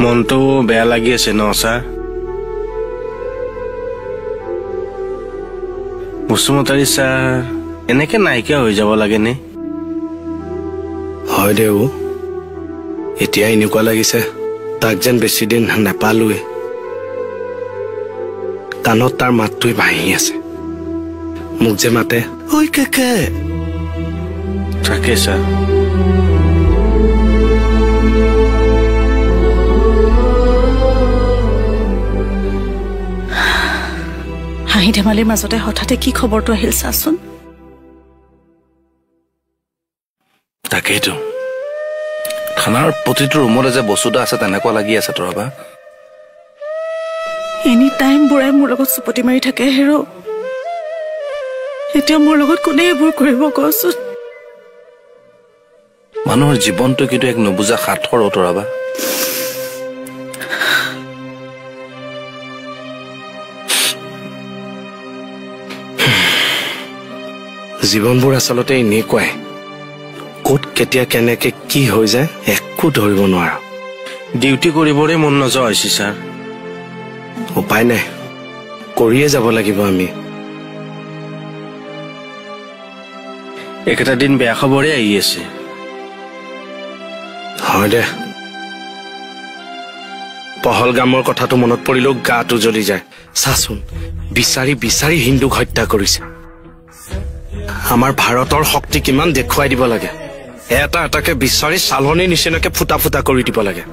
মনটো বেয়া লাগি আছে ন ছাৰ বসুমতাৰী ছাৰ এনেকে নাইকিয়া হৈ যাব লাগেনে হয় দেউ এতিয়া এনেকুৱা লাগিছে তাক যেন বেছি দিন নাপালোৱে কাণত তাৰ মাতটোৱে ভাহি আছে মোক যে মাতে ঐ কাকা তাকে ছাৰ হাঁহি ধেমালিৰ মাজতে হঠাতে কি খবৰটো আহিল চাচোন তাকেইতো খানাৰ প্ৰতিটো ৰুমতে যে বস্তুটা আছে তেনেকুৱা লাগি আছে তৰবা এনি টাইম বুঢ়াই মোৰ লগত চুপতি মাৰি থাকে হেৰো এতিয়া মোৰ লগত কোনে এইবোৰ কৰিব কচোন মানুহৰ জীৱনটো কিন্তু এক নুবুজা সাঁথৰ তৰবা জীৱনবোৰ আচলতে এনেকুৱাই ক'ত কেতিয়া কেনেকে কি হৈ যায় একো ধৰিব নোৱাৰা ডিউটি কৰিবৰে মন নোযোৱা হৈছে ছাৰ উপায় নাই কৰিয়ে যাব লাগিব আমি একেটা দিন বেয়া খবৰে আহি আছে হয় দে পহলগামৰ কথাটো মনত পৰিলেও গাটো জ্বলি যায় চাচোন বিচাৰি বিচাৰি হিন্দুক হত্যা কৰিছে আমাৰ ভাৰতৰ শক্তি কিমান দেখুৱাই দিব লাগে এটা এটাকে বিচাৰি চালনী নিচিনাকে ফুটা ফুটা কৰি দিব লাগে